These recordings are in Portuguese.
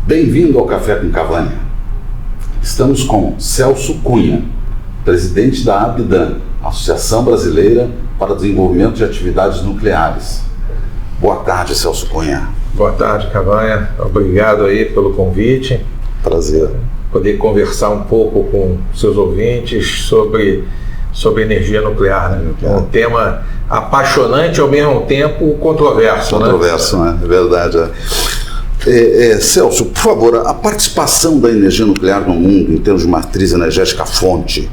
Bem-vindo ao Café com Cavanha. Estamos com Celso Cunha, presidente da ABDAN, Associação Brasileira para o Desenvolvimento de Atividades Nucleares. Boa tarde, Celso Cunha. Boa tarde, Cavanha. Obrigado aí pelo convite. Prazer. Poder conversar um pouco com seus ouvintes sobre energia nuclear, né? Um tema apaixonante e ao mesmo tempo controverso, né? Controverso, né? É verdade. Celso, por favor, a participação da energia nuclear no mundo em termos de matriz energética fonte,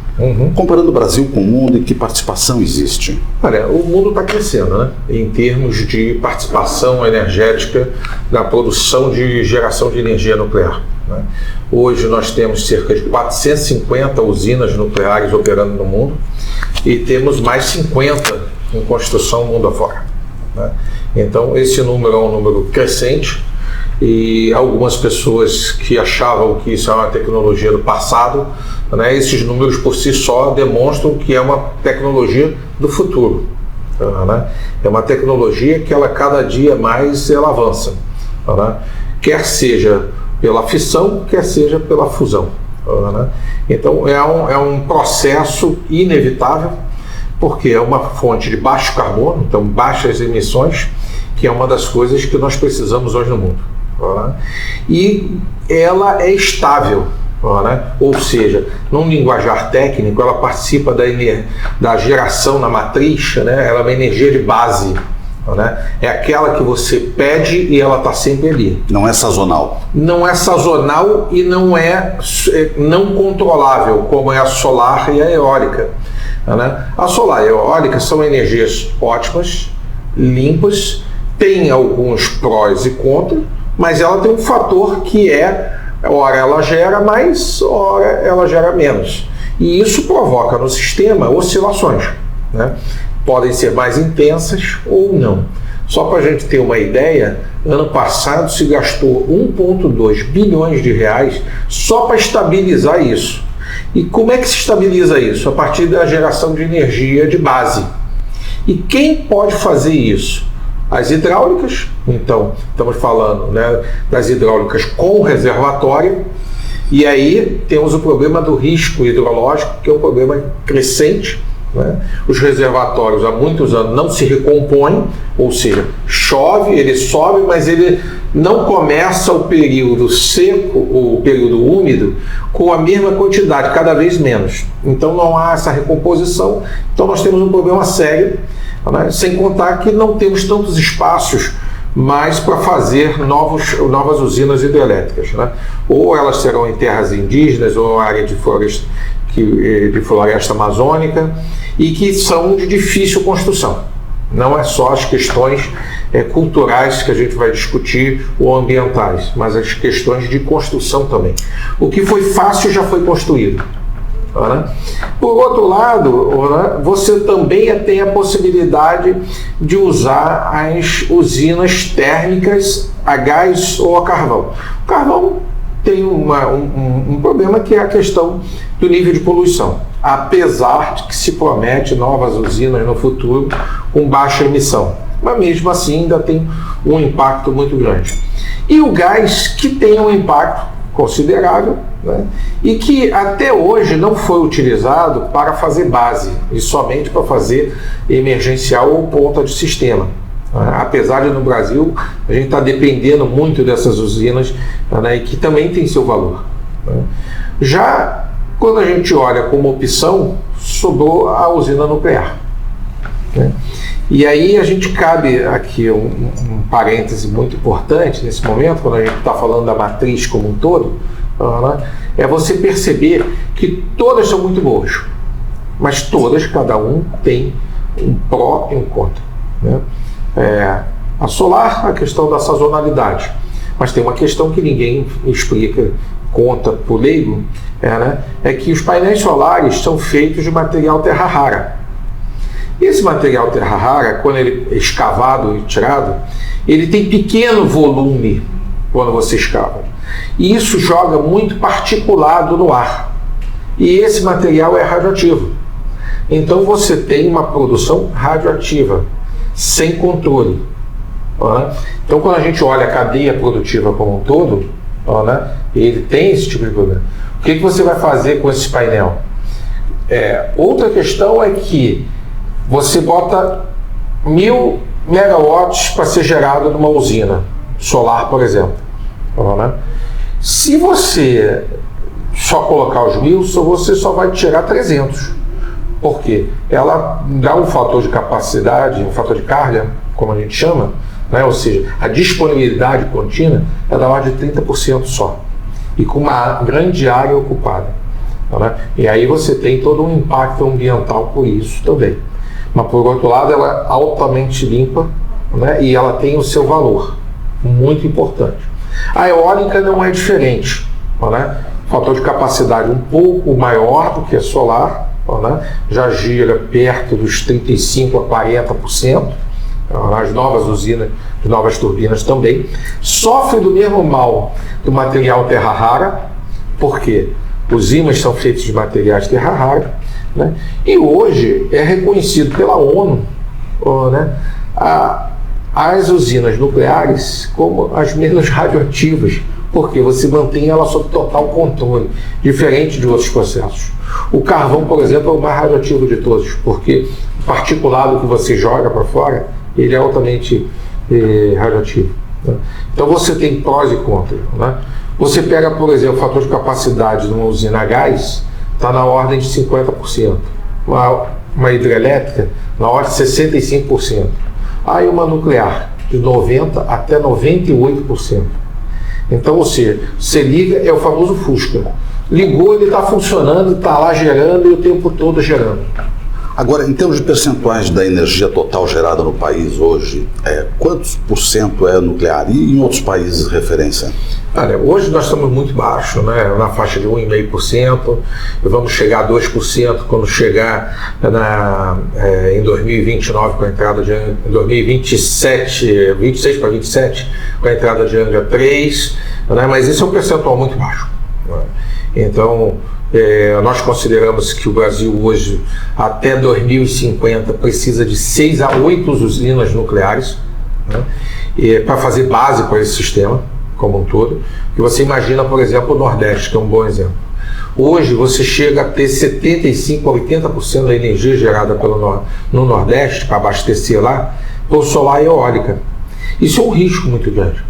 comparando o Brasil com o mundo, em que participação existe? Olha, o mundo está crescendo, né? Em termos de participação energética na produção de geração de energia nuclear, né? Hoje nós temos cerca de 450 usinas nucleares operando no mundo e temos mais 50 em construção mundo afora, né? Então esse número é um número crescente. E algumas pessoas que achavam que isso é uma tecnologia do passado, né, esses números por si só demonstram que é uma tecnologia do futuro, né? É uma tecnologia que ela cada dia mais ela avança, né? Quer seja pela fissão, quer seja pela fusão, né? Então é um processo inevitável, porque é uma fonte de baixo carbono, então baixas emissões, que é uma das coisas que nós precisamos hoje no mundo. E ela é estável, ou seja, num linguajar técnico, ela participa da geração na matriz, né? Ela é uma energia de base, é aquela que você pede e ela está sempre ali. Não é sazonal. Não é sazonal e não é não controlável, como é a solar e a eólica, né? A solar e a eólica são energias ótimas, limpas, tem alguns prós e contras, mas ela tem um fator que ora ela gera mais, ora ela gera menos. E isso provoca no sistema oscilações, né? Podem ser mais intensas ou não. Só para a gente ter uma ideia, ano passado se gastou 1,2 bilhões de reais só para estabilizar isso. E como é que se estabiliza isso? A partir da geração de energia de base. E quem pode fazer isso? As hidráulicas, então, estamos falando, né, das hidráulicas com reservatório, e aí temos o problema do risco hidrológico, que é um problema crescente, né? Os reservatórios há muitos anos não se recompõem, ou seja, chove, ele sobe, mas ele não começa o período seco, o período úmido, com a mesma quantidade, cada vez menos. Então não há essa recomposição, então nós temos um problema sério, né? Sem contar que não temos tantos espaços mais para fazer novas usinas hidrelétricas, né? Ou elas serão em terras indígenas ou área de floresta amazônica, e que são de difícil construção. Não é só as questões culturais que a gente vai discutir ou ambientais, mas as questões de construção também. O que foi fácil já foi construído, né? Por outro lado, né, você também tem a possibilidade de usar as usinas térmicas a gás ou a carvão. O carvão tem um problema, que é a questão do nível de poluição, apesar de que se promete novas usinas no futuro com baixa emissão, mas mesmo assim ainda tem um impacto muito grande. E o gás, que tem um impacto considerável, né, e que até hoje não foi utilizado para fazer base, e somente para fazer emergencial ou ponta de sistema. Apesar de no Brasil a gente está dependendo muito dessas usinas, né, e que também tem seu valor, né. Já quando a gente olha como opção, sobrou a usina nuclear, né? E aí a gente cabe aqui um parêntese muito importante nesse momento, quando a gente está falando da matriz como um todo, né, é você perceber que todas são muito boas, mas todas, cada um tem um pró e um contra, né? A solar, a questão da sazonalidade, mas tem uma questão que ninguém explica, conta por leigo, é que os painéis solares são feitos de material terra rara. Esse material terra rara, quando ele é escavado e tirado, ele tem pequeno volume quando você escava, e isso joga muito particulado no ar, e esse material é radioativo. Então você tem uma produção radioativa sem controle. Então, quando a gente olha a cadeia produtiva como um todo, né? Ele tem esse tipo de problema. O que você vai fazer com esse painel? Outra questão é que você bota 1000 megawatts para ser gerado numa usina solar, por exemplo. Né? Se você só colocar os 1000, você só vai tirar 300. Por quê? Ela dá um fator de capacidade, um fator de carga, como a gente chama, né? Ou seja, a disponibilidade contínua é da ordem de 30% só, e com uma grande área ocupada. Né? E aí você tem todo um impacto ambiental por isso também. Mas, por outro lado, ela é altamente limpa, né? E ela tem o seu valor, muito importante. A eólica não é diferente, né? Fator de capacidade um pouco maior do que a solar, né? Já gira perto dos 35% a 40%. As novas usinas, as novas turbinas também. Sofre do mesmo mal do material terra rara, porque os ímãs são feitos de materiais terra rara, né? E hoje é reconhecido pela ONU, né, as usinas nucleares como as menos radioativas, porque você mantém ela sob total controle, diferente de outros processos. O carvão, por exemplo, é o mais radioativo de todos, porque o particulado que você joga para fora, ele é altamente radioativo. Né? Então você tem prós e contras. Né? Você pega, por exemplo, o fator de capacidade de uma usina a gás, está na ordem de 50%. Uma hidrelétrica, na ordem de 65%. Aí uma nuclear, de 90% até 98%. Então, ou seja, você liga, é o famoso Fusca. Ligou, ele está funcionando, está lá gerando e o tempo todo gerando. Agora, em termos de percentuais da energia total gerada no país hoje, quantos por cento é nuclear? E em outros países referência? Olha, hoje nós estamos muito baixo, né? Na faixa de 1,5%, vamos chegar a 2% quando chegar em 2029, com a entrada de em 2027, 26 para 27, com a entrada de Angra 3, né? Mas esse é um percentual muito baixo. Né? Então, nós consideramos que o Brasil hoje, até 2050, precisa de 6 a 8 usinas nucleares, né? Para fazer base para esse sistema como um todo. E você imagina, por exemplo, o Nordeste, que é um bom exemplo. Hoje você chega a ter 75% a 80% da energia gerada no Nordeste, para abastecer lá, por solar e eólica. Isso é um risco muito grande.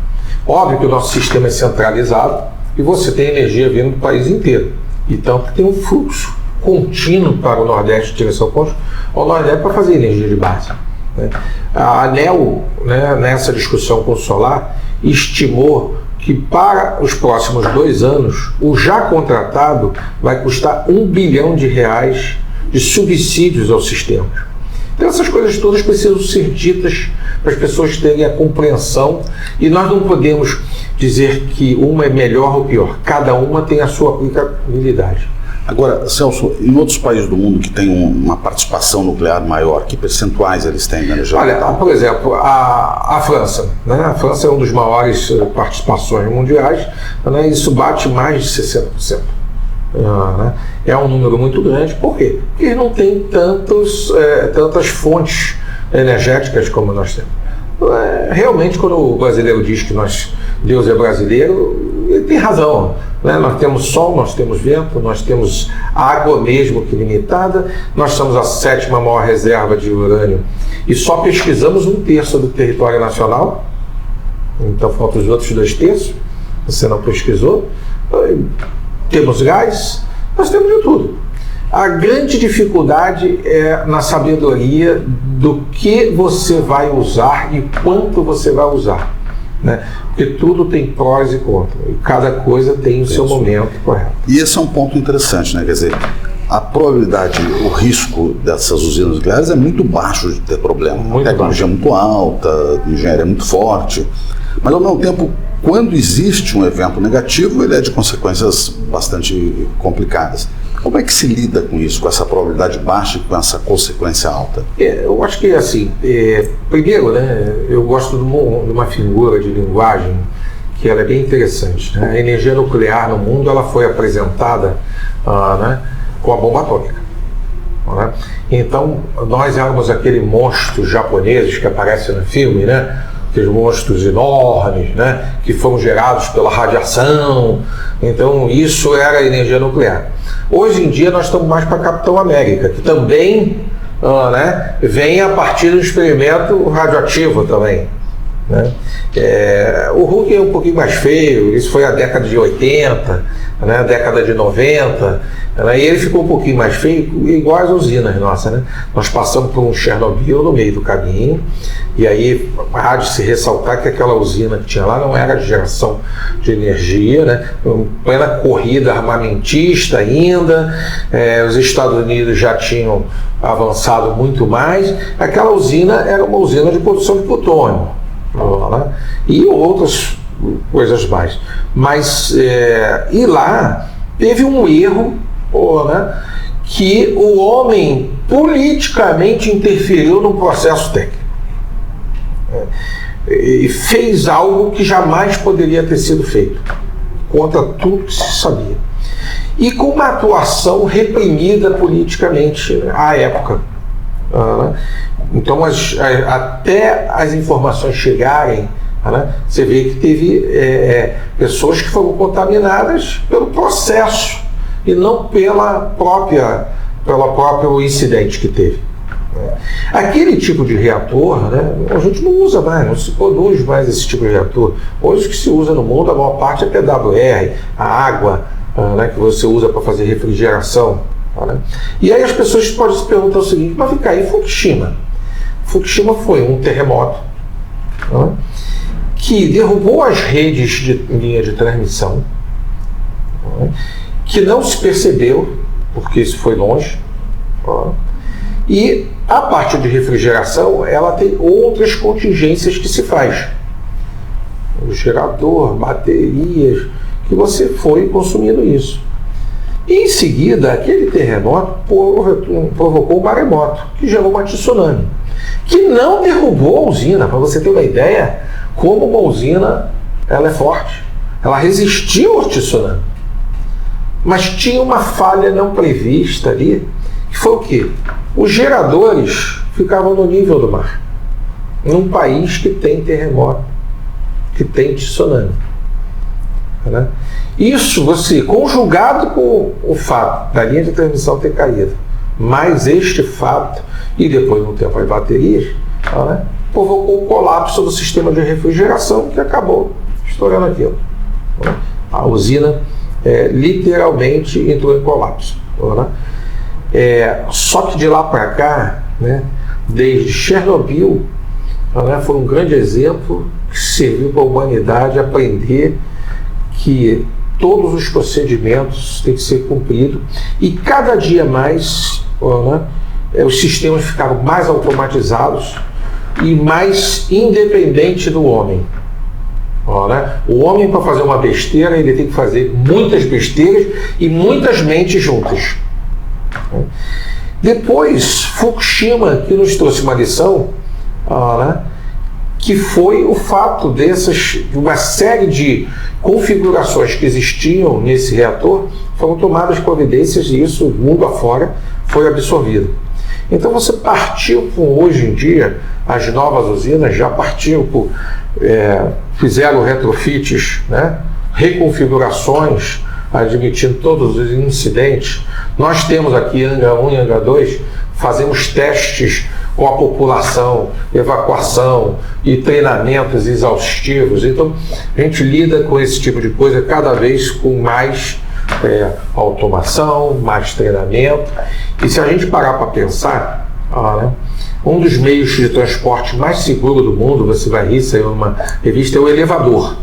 Óbvio que o nosso sistema é centralizado e você tem energia vindo do país inteiro. Então tem um fluxo contínuo para o Nordeste, direção ao Nordeste, para fazer energia de base. Né? A ANEEL, né, nessa discussão com o solar, estimou que para os próximos 2 anos, o já contratado vai custar R$1 bilhão de subsídios ao sistema. Então essas coisas todas precisam ser ditas para as pessoas terem a compreensão, e nós não podemos dizer que uma é melhor ou pior, cada uma tem a sua aplicabilidade. Agora, Celso, em outros países do mundo que têm uma participação nuclear maior, que percentuais eles têm na energia? Olha, por exemplo, a França, né? A França é uma das maiores participações mundiais, né? Isso bate mais de 60%. Né? É um número muito grande. Por quê? Porque não tem tantas fontes energéticas como nós temos. Realmente, quando o brasileiro diz que Deus é brasileiro, ele tem razão. Né? Nós temos sol, nós temos vento, nós temos água mesmo que limitada, nós somos a 7ª maior reserva de urânio e só pesquisamos 1/3 do território nacional, então faltam os outros 2/3, você não pesquisou. Temos gás, nós temos de tudo. A grande dificuldade é na sabedoria do que você vai usar e quanto você vai usar. Né? Porque tudo tem prós e contras, e cada coisa tem o seu momento correto. E esse é um ponto interessante, né? Quer dizer, a probabilidade, o risco dessas usinas nucleares é muito baixo de ter problema. A tecnologia é muito alta, a engenharia é muito forte, mas ao mesmo tempo, quando existe um evento negativo, ele é de consequências bastante complicadas. Como é que se lida com isso, com essa probabilidade baixa e com essa consequência alta? Eu acho que assim, primeiro, né, eu gosto de uma figura de linguagem que ela é bem interessante. Né? A energia nuclear no mundo ela foi apresentada né, com a bomba atômica. Né? Então, nós éramos aquele monstro japoneses que aparece no filme, né? aqueles monstros enormes, né, que foram gerados pela radiação. Então isso era a energia nuclear. Hoje em dia nós estamos mais para Capitão América, que também né, vem a partir do experimento radioativo também. Né? O Hulk é um pouquinho mais feio, isso foi a década de 80, né, a década de 90, né, e ele ficou um pouquinho mais feio, igual as usinas nossas. Né? Nós passamos por um Chernobyl no meio do caminho, e aí há de se ressaltar que aquela usina que tinha lá não era de geração de energia, né? Em plena corrida armamentista ainda, os Estados Unidos já tinham avançado muito mais. Aquela usina era uma usina de produção de plutônio, né? E outras coisas mais. Mas e lá teve um erro, né, que o homem politicamente interferiu no processo técnico. E fez algo que jamais poderia ter sido feito, contra tudo que se sabia. E com uma atuação reprimida politicamente à época. Então, até as informações chegarem, você vê que teve pessoas que foram contaminadas pelo processo e não pelo próprio incidente que teve. Aquele tipo de reator, né, a gente não usa mais, não se produz mais esse tipo de reator. Hoje o que se usa no mundo, a maior parte é PWR, a água, né, que você usa para fazer refrigeração. Né? E aí as pessoas podem se perguntar o seguinte: mas fica aí, Fukushima. Fukushima foi um terremoto, né, que derrubou as redes de linha de transmissão, né, que não se percebeu, porque isso foi longe. Né? E a parte de refrigeração, ela tem outras contingências que se faz. O gerador, baterias, que você foi consumindo isso. E em seguida, aquele terremoto provocou um maremoto, que gerou uma tsunami, que não derrubou a usina. Para você ter uma ideia, como uma usina ela é forte. Ela resistiu ao tsunami. Mas tinha uma falha não prevista ali, que foi o quê? Os geradores ficavam no nível do mar, num país que tem terremoto, que tem tsunami. Né? Isso, você, conjugado com o fato da linha de transmissão ter caído, mais este fato, e depois no tempo as baterias, né, provocou o colapso do sistema de refrigeração, que acabou estourando aquilo. Né? A usina literalmente entrou em colapso. Né? Só que de lá para cá, né, desde Chernobyl, né, foi um grande exemplo que serviu para a humanidade aprender que todos os procedimentos têm que ser cumpridos, e cada dia mais, né, os sistemas ficaram mais automatizados e mais independentes do homem. Né? O homem, para fazer uma besteira, ele tem que fazer muitas besteiras e muitas mentes juntas. Depois, Fukushima, que nos trouxe uma lição, né, que foi o fato de uma série de configurações que existiam nesse reator foram tomadas providências, e isso, mundo afora, foi absorvido. Então você partiu por, hoje em dia, as novas usinas já partiram por, fizeram retrofits, né, reconfigurações, admitindo todos os incidentes. Nós temos aqui Angra 1 e Angra 2, fazemos testes com a população, evacuação e treinamentos exaustivos. Então, a gente lida com esse tipo de coisa cada vez com mais automação, mais treinamento. E se a gente parar para pensar, né, um dos meios de transporte mais seguro do mundo, você vai rir, saiu uma revista, é o elevador.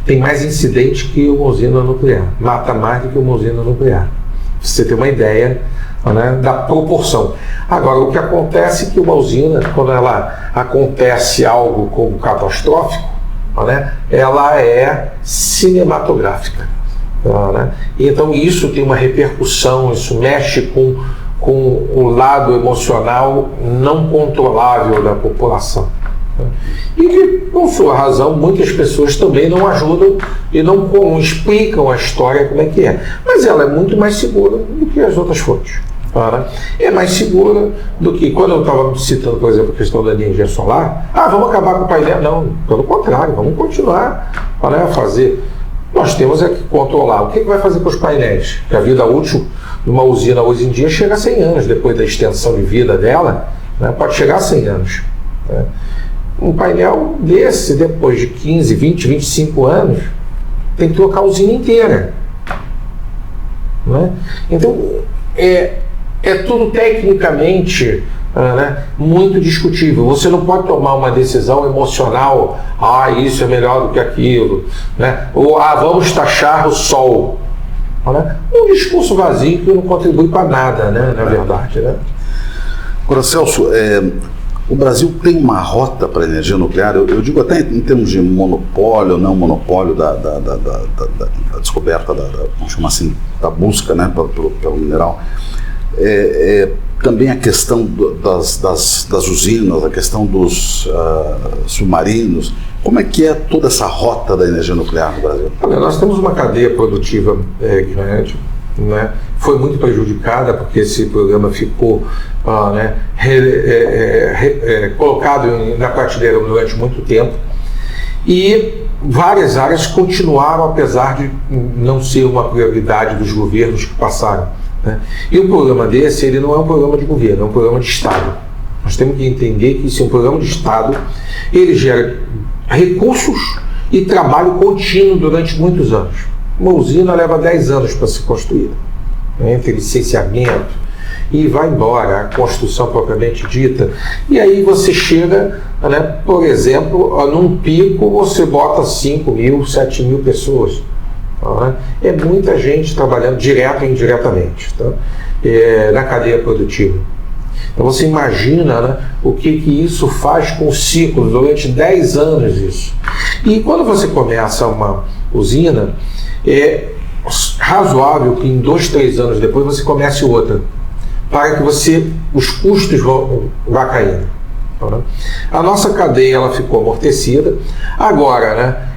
Tem mais incidente que uma usina nuclear, mata mais do que uma usina nuclear. Você tem uma ideia, né, da proporção. Agora, o que acontece é que uma usina, quando ela acontece algo como catastrófico, né, ela é cinematográfica. Né? Então isso tem uma repercussão, isso mexe com o lado emocional não controlável da população. E que, por sua razão, muitas pessoas também não ajudam e não explicam a história como é que é. Mas ela é muito mais segura do que as outras fontes. é mais segura do que quando eu estava citando, por exemplo, a questão da energia solar. Vamos acabar com o painel. Não, pelo contrário, vamos continuar a fazer. Nós temos que controlar. O que vai fazer com os painéis? Que a vida útil de uma usina hoje em dia chega a 100 anos, depois da extensão de vida dela, pode chegar a 100 anos. Um painel desse, depois de 15, 20, 25 anos, tem que trocar a usina inteira. Então, é tudo tecnicamente muito discutível. Você não pode tomar uma decisão emocional, isso é melhor do que aquilo, ou vamos taxar o sol. Um discurso vazio que não contribui para nada, na verdade. Agora, Celso, o Brasil tem uma rota para a energia nuclear, eu digo até em termos de monopólio, não monopólio da descoberta, vamos chamar assim, da busca pelo mineral. Também a questão das usinas, a questão dos submarinos. Como é que é toda essa rota da energia nuclear no Brasil? Olha, nós temos uma cadeia produtiva grande, foi muito prejudicada porque esse programa ficou colocado na prateleira durante muito tempo, e várias áreas continuaram, apesar de não ser uma prioridade dos governos que passaram. E um programa desse, ele não é um programa de governo, é um programa de Estado. Nós temos que entender que isso é um programa de Estado, ele gera recursos e trabalho contínuo durante muitos anos. Uma usina leva 10 anos para ser construída, entre licenciamento e vai embora, a construção propriamente dita. E aí você chega, por exemplo, num pico você bota 5 mil, 7 mil pessoas. É muita gente trabalhando direto e indiretamente na cadeia produtiva. Então você imagina o que isso faz com o ciclo durante 10 anos isso. E quando você começa uma usina, é razoável que em 2, 3 anos depois você comece outra, para que os custos vá caindo. A nossa cadeia ela ficou amortecida. Agora,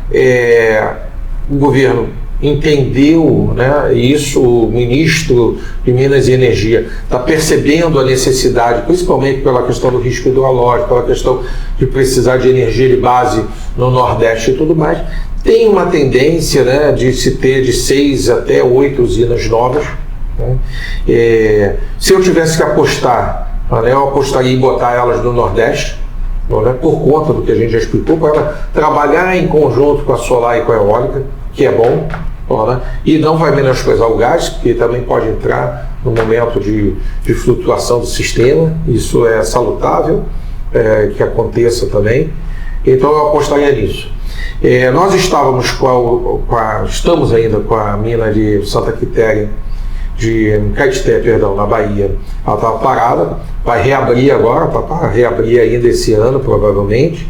o governo entendeu isso, o ministro de Minas e Energia está percebendo a necessidade, principalmente pela questão do risco hidrológico, pela questão de precisar de energia de base no Nordeste e tudo mais. Tem uma tendência de se ter de 6 até 8 usinas novas. Se eu tivesse que apostar, eu apostaria em botar elas no Nordeste, por conta do que a gente já explicou, para ela trabalhar em conjunto com a solar e com a eólica, que é bom, e não vai menosprezar o gás, que também pode entrar no momento de flutuação do sistema. Isso é salutável que aconteça também. Então eu apostaria nisso. Nós estamos ainda com a mina de Santa Quitéria, de Caeté, na Bahia. Ela estava parada, vai reabrir agora, para reabrir ainda esse ano, provavelmente,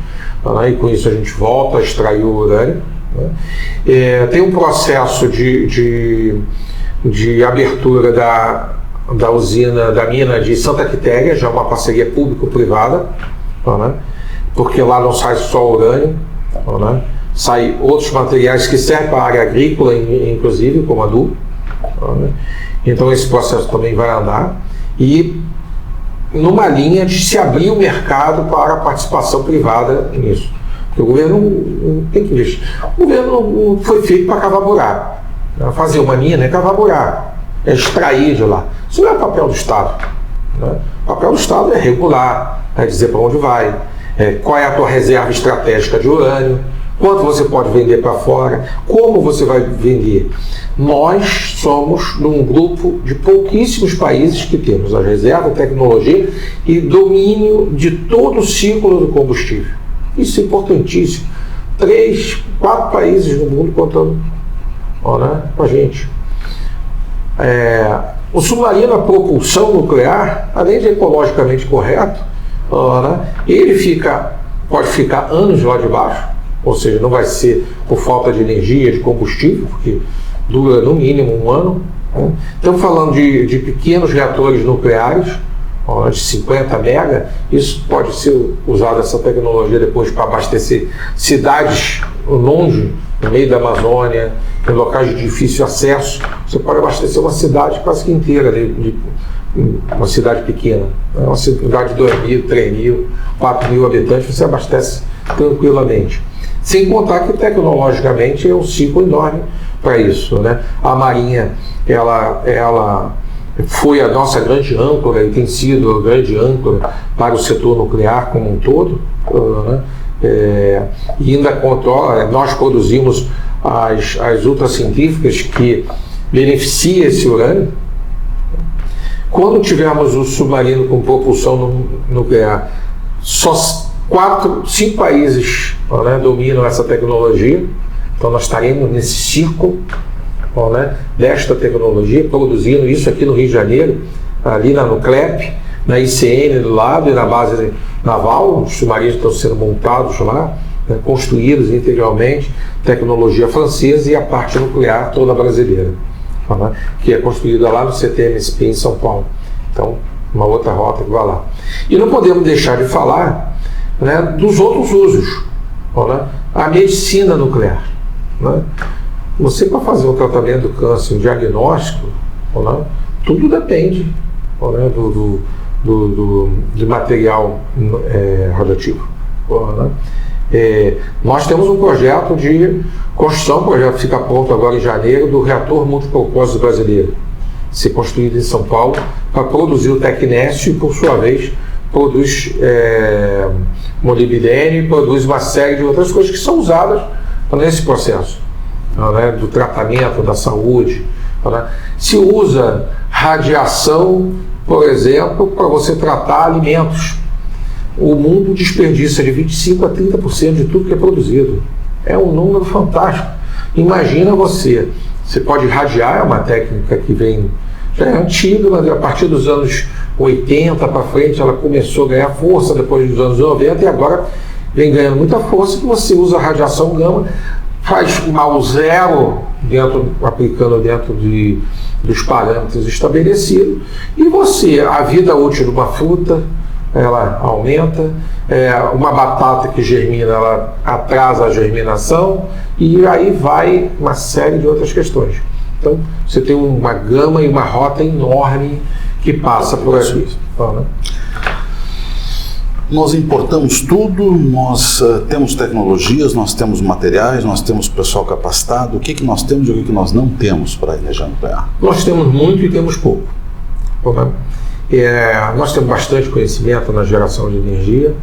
e com isso a gente volta a extrair o urânio. Tem um processo de abertura da usina, da mina de Santa Quitéria, já uma parceria público-privada, porque lá não sai só urânio, sai outros materiais que servem para a área agrícola, inclusive, como adubo. Então esse processo também vai andar, e numa linha de se abrir o mercado para a participação privada nisso. O governo tem que investir. O governo não foi feito para cavar buraco. Fazer uma mina é cavar buraco, é extrair de lá. Isso não é papel do Estado. O papel do Estado é regular, é dizer para onde vai, qual é a tua reserva estratégica de urânio, quanto você pode vender para fora, como você vai vender. Nós somos num grupo de pouquíssimos países que temos a reserva, a tecnologia e domínio de todo o ciclo do combustível. Isso é importantíssimo. 3, 4 países no mundo contando com a gente. O submarino a propulsão nuclear, além de ecologicamente correto, ele pode ficar anos lá de baixo, ou seja, não vai ser por falta de energia, de combustível, porque dura no mínimo 1 ano. Estamos falando de pequenos reatores nucleares, de 50 mega, isso pode ser usado, essa tecnologia, depois para abastecer cidades longe, no meio da Amazônia, em locais de difícil acesso, você pode abastecer uma cidade quase que inteira, uma cidade pequena, uma cidade de 2.000, 3.000, 4.000 habitantes, você abastece tranquilamente. Sem contar que tecnologicamente é um ciclo enorme para isso, né? A Marinha, ela foi a nossa grande âncora e tem sido a grande âncora para o setor nuclear como um todo, né? E ainda controla, nós produzimos as ultracientíficas que beneficiam esse urânio. Quando tivermos o submarino com propulsão nuclear, só 5 países, né, dominam essa tecnologia, então nós estaremos nesse círculo, né, desta tecnologia, produzindo isso aqui no Rio de Janeiro, ali na Nuclep, na ICN do lado e na base naval. Os submarinos estão sendo montados lá, né, construídos integralmente, tecnologia francesa, e a parte nuclear toda brasileira, né, que é construída lá no CTMSP em São Paulo. Então, uma outra rota que vai lá. E não podemos deixar de falar, né, dos outros usos, né, a medicina nuclear, né. Você, para fazer um tratamento do câncer, um diagnóstico, né, tudo depende, né, do material radioativo, né. Nós temos um projeto de construção, o projeto fica pronto agora em janeiro, do reator multipropósito brasileiro, ser construído em São Paulo para produzir o tecnécio e, por sua vez, produz molibdênio e produz uma série de outras coisas que são usadas nesse processo, né, do tratamento da saúde, né. Se usa radiação, por exemplo, para você tratar alimentos. O mundo desperdiça de 25% a 30% de tudo que é produzido. É um número fantástico. Imagina você pode irradiar, é uma técnica que já é antiga, mas a partir dos anos 80 para frente ela começou a ganhar força, depois dos anos 90, e agora vem ganhando muita força, que você usa a radiação gama, faz mal zero, aplicando dentro dos parâmetros estabelecidos, e a vida útil de uma fruta, ela aumenta, uma batata que germina, ela atrasa a germinação, e aí vai uma série de outras questões. Então, você tem uma gama e uma rota enorme que passa por aqui. Né? Nós importamos tudo, nós temos tecnologias, nós temos materiais, nós temos pessoal capacitado. O que nós temos e o que nós não temos para a energia nuclear? Nós temos muito e temos pouco. Né? Nós temos bastante conhecimento na geração de energia,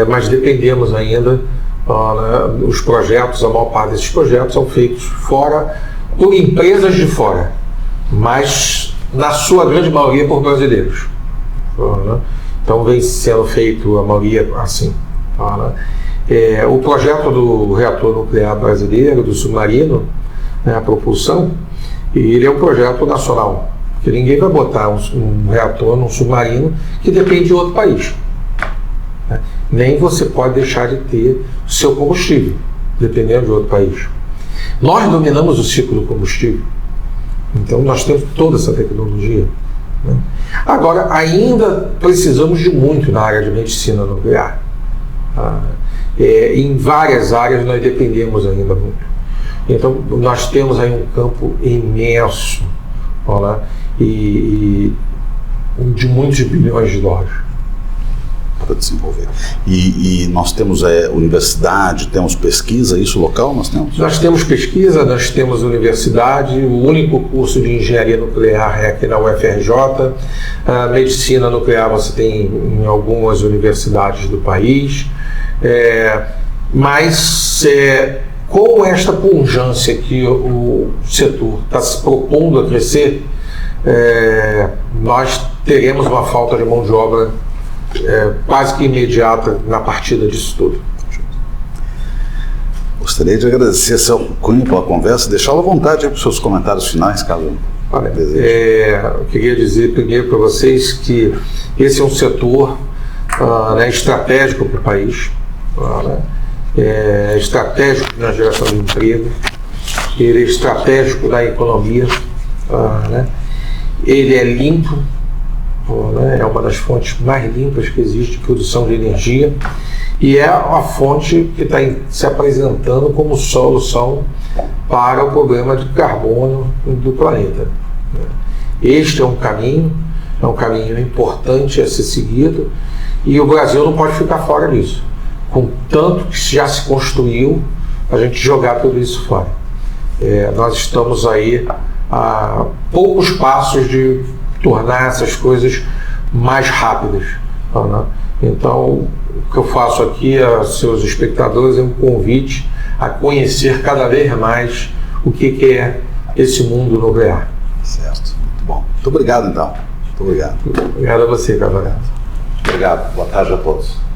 mas dependemos ainda, né, os projetos, a maior parte desses projetos são feitos por empresas de fora, mas na sua grande maioria por brasileiros. Né? Então vem sendo feito a maioria assim. Né? O projeto do reator nuclear brasileiro, do submarino, né, a propulsão, ele é um projeto nacional. Porque ninguém vai botar um reator num submarino que depende de outro país. Né? Nem você pode deixar de ter o seu combustível, dependendo de outro país. Nós dominamos o ciclo do combustível, então nós temos toda essa tecnologia. Né? Agora, ainda precisamos de muito na área de medicina nuclear. Em várias áreas nós dependemos ainda muito. Então, nós temos aí um campo imenso, né? E de muitos bilhões de dólares para desenvolver. E nós temos universidade, temos pesquisa, isso local nós temos? Nós temos pesquisa, nós temos universidade, o único curso de engenharia nuclear é aqui na UFRJ, a medicina nuclear você tem em algumas universidades do país, mas com esta pungência que o setor está se propondo a crescer, nós teremos uma falta de mão de obra quase que imediata na partida disso tudo. Gostaria de agradecer a Celso Cunha pela conversa, deixá-lo à vontade para os seus comentários finais, caso deseje. Eu queria dizer primeiro para vocês que esse é um setor estratégico para o país, estratégico na geração de emprego, ele é estratégico na economia, ele é limpo, é uma das fontes mais limpas que existe de produção de energia, e é a fonte que está se apresentando como solução para o problema de carbono do planeta. Este é um caminho importante a ser seguido, e o Brasil não pode ficar fora disso. Com tanto que já se construiu, a gente jogar tudo isso fora. Nós estamos aí a poucos passos de tornar essas coisas mais rápidas. Né? Então, o que eu faço aqui a seus espectadores é um convite a conhecer cada vez mais o que é esse mundo nuclear. Certo. Muito bom. Muito obrigado, então. Muito obrigado. Obrigado a você, Cavalhado. Obrigado. Boa tarde a todos.